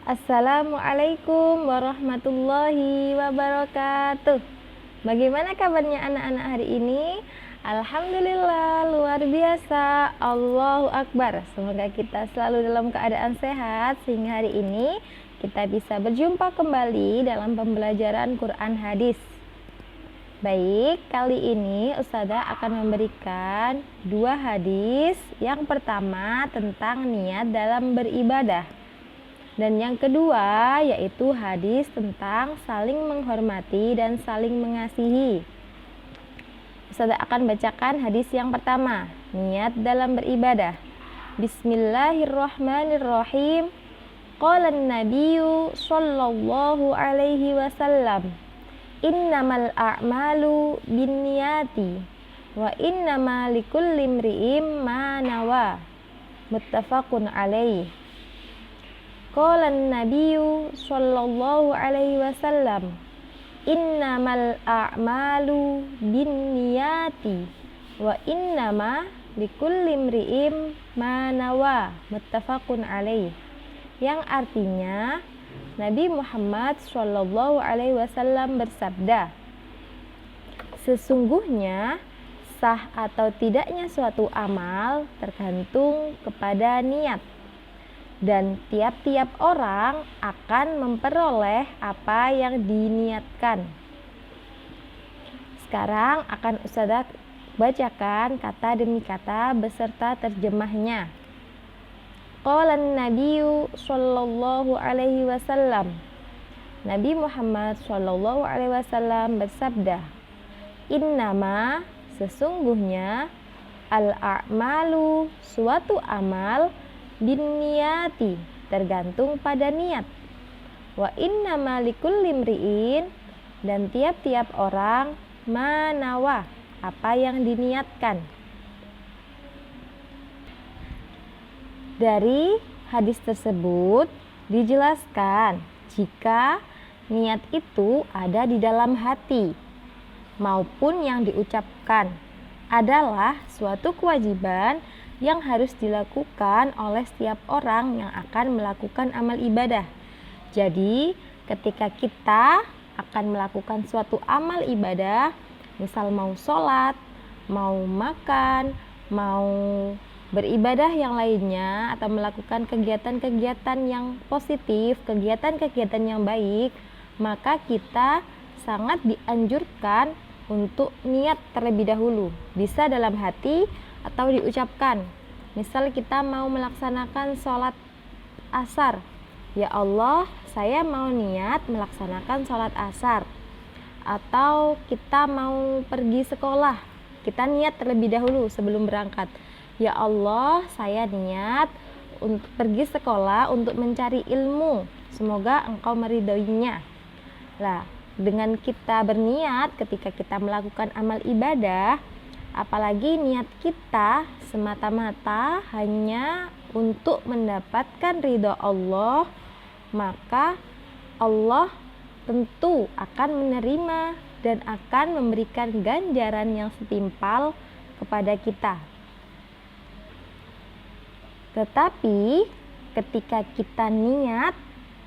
Assalamualaikum warahmatullahi wabarakatuh. Bagaimana kabarnya anak-anak hari ini? Alhamdulillah, luar biasa. Allahu Akbar. Semoga kita selalu dalam keadaan sehat sehingga hari ini kita bisa berjumpa kembali dalam pembelajaran Quran hadis. Baik, kali ini Ustazah akan memberikan dua hadis. Yang pertama tentang niat dalam beribadah. Dan yang kedua yaitu hadis tentang saling menghormati dan saling mengasihi. Ustazah akan bacakan hadis yang pertama, niat dalam beribadah. Bismillahirrahmanirrahim. Qala an-nabiyyu sallallahu alaihi wasallam, innamal a'malu binniyati wa innama likulli imri'in ma nawa. Muttafaqun alaihi. Qala an-nabiyyu sallallahu alaihi wasallam, innamal a'malu binniyati wa innama likulli imri'in ma nawa. Muttafaqun alaihi. Yang artinya Nabi Muhammad sallallahu alaihi wasallam bersabda, sesungguhnya sah atau tidaknya suatu amal tergantung kepada niat, dan tiap-tiap orang akan memperoleh apa yang diniatkan. Sekarang akan Ustazah bacakan kata demi kata beserta terjemahnya. Qala an-nabiyyu sallallahu alaihi wasallam. Nabi Muhammad sallallahu alaihi wasallam bersabda, innama, sesungguhnya, al-a'malu, suatu amal, binniyati, tergantung pada niat, wa innama likulli imri'in, dan tiap-tiap orang, manawa, apa yang diniatkan. Dari hadis tersebut dijelaskan jika niat itu ada di dalam hati maupun yang diucapkan adalah suatu kewajiban yang harus dilakukan oleh setiap orang yang akan melakukan amal ibadah. Jadi, ketika kita akan melakukan suatu amal ibadah, misal mau sholat, mau makan, mau beribadah yang lainnya, atau melakukan kegiatan-kegiatan yang positif, kegiatan-kegiatan yang baik, maka kita sangat dianjurkan untuk niat terlebih dahulu. Bisa dalam hati atau diucapkan. Misal kita mau melaksanakan sholat asar, ya Allah, saya mau niat melaksanakan sholat asar. Atau kita mau pergi sekolah, kita niat terlebih dahulu sebelum berangkat, ya Allah, saya niat untuk pergi sekolah untuk mencari ilmu, semoga engkau meridhoinya. Nah, dengan kita berniat ketika kita melakukan amal ibadah, apalagi niat kita semata-mata hanya untuk mendapatkan ridho Allah, maka Allah tentu akan menerima dan akan memberikan ganjaran yang setimpal kepada kita. Tetapi ketika kita niat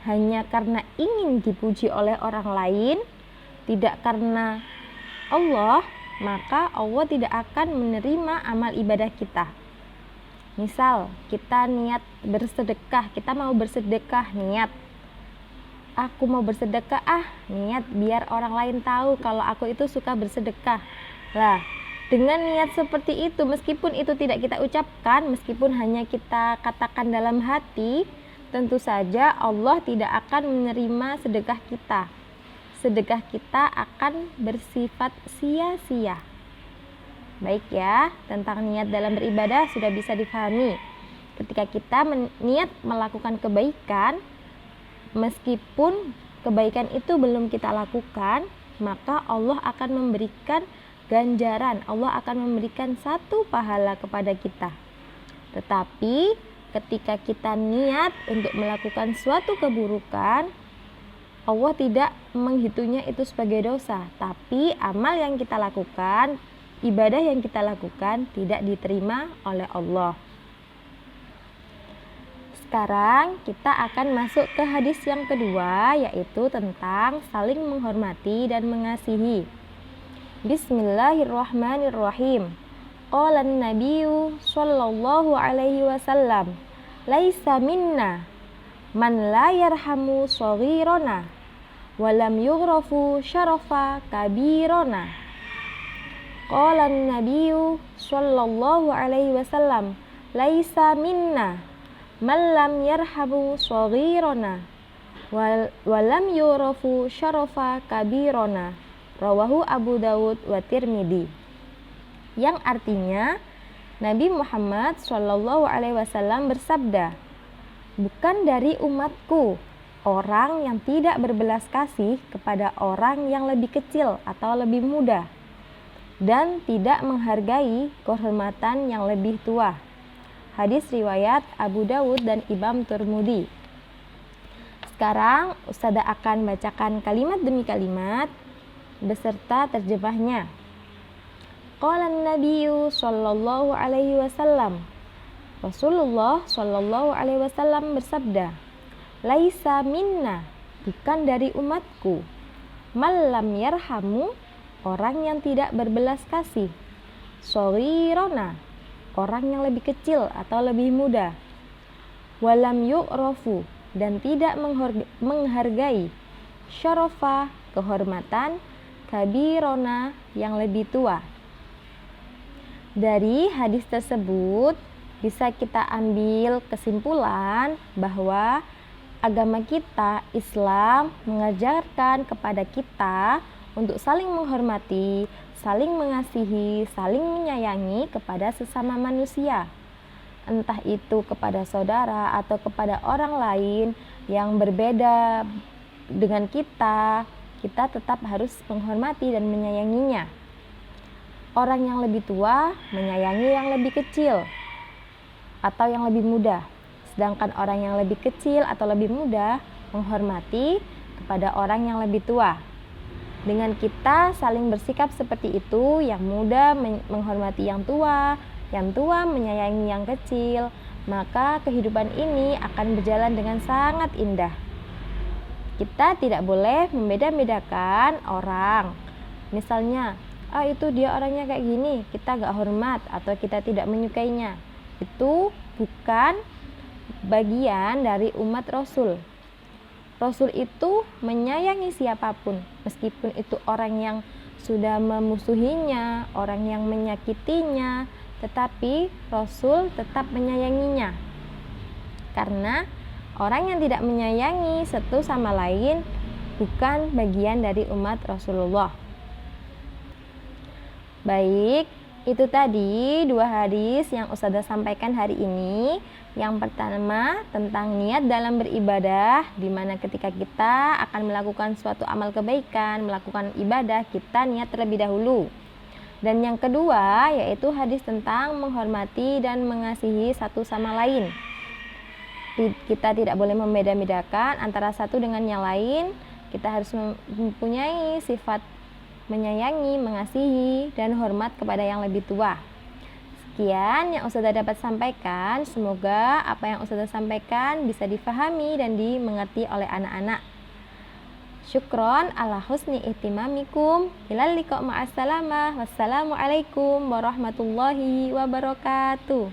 hanya karena ingin dipuji oleh orang lain, tidak karena Allah, maka Allah tidak akan menerima amal ibadah kita. Misal kita niat bersedekah, kita mau bersedekah, niat aku mau bersedekah, niat biar orang lain tahu kalau aku itu suka bersedekah. Lah, dengan niat seperti itu, meskipun itu tidak kita ucapkan, meskipun hanya kita katakan dalam hati, tentu saja Allah tidak akan menerima sedekah kita. Sedekah kita akan bersifat sia-sia. Baik ya, tentang niat dalam beribadah sudah bisa difahami. Ketika kita niat melakukan kebaikan, meskipun kebaikan itu belum kita lakukan, maka Allah akan memberikan ganjaran, Allah akan memberikan satu pahala kepada kita. Tetapi ketika kita niat untuk melakukan suatu keburukan, Allah tidak menghitungnya itu sebagai dosa, tapi amal yang kita lakukan, ibadah yang kita lakukan tidak diterima oleh Allah. Sekarang kita akan masuk ke hadis yang kedua, yaitu tentang saling menghormati dan mengasihi. Bismillahirrahmanirrahim. Qala an-nabiyyu sallallahu alaihi wasallam, "Laisa minna man la yarhamu shaghirana wa lam yughrafu syarafa kabirana." Qala an-nabiyyu sallallahu alaihi wasallam, "Laisa minna man lam yarhamu shaghirana wa lam yughrafu syarafa kabirana." Rawahu Abu Dawud wa Tirmidzi. Yang artinya, Nabi Muhammad SAW bersabda, "Bukan dari umatku orang yang tidak berbelas kasih kepada orang yang lebih kecil atau lebih muda, dan tidak menghargai kehormatan yang lebih tua." Hadis riwayat Abu Dawud dan Imam Tirmidzi. Sekarang Ustazah akan bacakan kalimat demi kalimat beserta terjemahnya. Qala an-nabiyyu sallallahu alaihi wasallam. Rasulullah sallallahu alaihi wasallam bersabda, "Laisa minna, bukan dari umatku, man lam yarhamu, orang yang tidak berbelas kasih, shaghirana, orang yang lebih kecil atau lebih muda, walam yu'rafu, dan tidak menghargai, syarafa, kehormatan, kabirona, yang lebih tua." Dari hadis tersebut bisa kita ambil kesimpulan bahwa agama kita, Islam, mengajarkan kepada kita untuk saling menghormati, saling mengasihi, saling menyayangi kepada sesama manusia. Entah itu kepada saudara atau kepada orang lain yang berbeda dengan kita tetap harus menghormati dan menyayanginya. Orang yang lebih tua menyayangi yang lebih kecil atau yang lebih muda, sedangkan orang yang lebih kecil atau lebih muda menghormati kepada orang yang lebih tua. Dengan kita saling bersikap seperti itu, yang muda menghormati yang tua menyayangi yang kecil, maka kehidupan ini akan berjalan dengan sangat indah. Kita tidak boleh membeda-bedakan orang. Misalnya, itu dia orangnya kayak gini, kita gak hormat atau kita tidak menyukainya. Itu bukan bagian dari umat Rasul. Rasul itu menyayangi siapapun, meskipun itu orang yang sudah memusuhinya, orang yang menyakitinya, tetapi Rasul tetap menyayanginya. Karena orang yang tidak menyayangi satu sama lain bukan bagian dari umat Rasulullah. Baik, itu tadi dua hadis yang Ustazah sampaikan hari ini. Yang pertama tentang niat dalam beribadah, di mana ketika kita akan melakukan suatu amal kebaikan, melakukan ibadah, kita niat terlebih dahulu. Dan yang kedua yaitu hadis tentang menghormati dan mengasihi satu sama lain. Kita tidak boleh membeda-bedakan antara satu dengan yang lain. Kita harus mempunyai sifat menyayangi, mengasihi, dan hormat kepada yang lebih tua. Sekian yang Ustazah dapat sampaikan. Semoga apa yang Ustazah sampaikan bisa difahami dan dimengerti oleh anak-anak. Syukron ala husni ihtimamikum. Ilal liqa' ma'assalamah. Wassalamualaikum warahmatullahi wabarakatuh.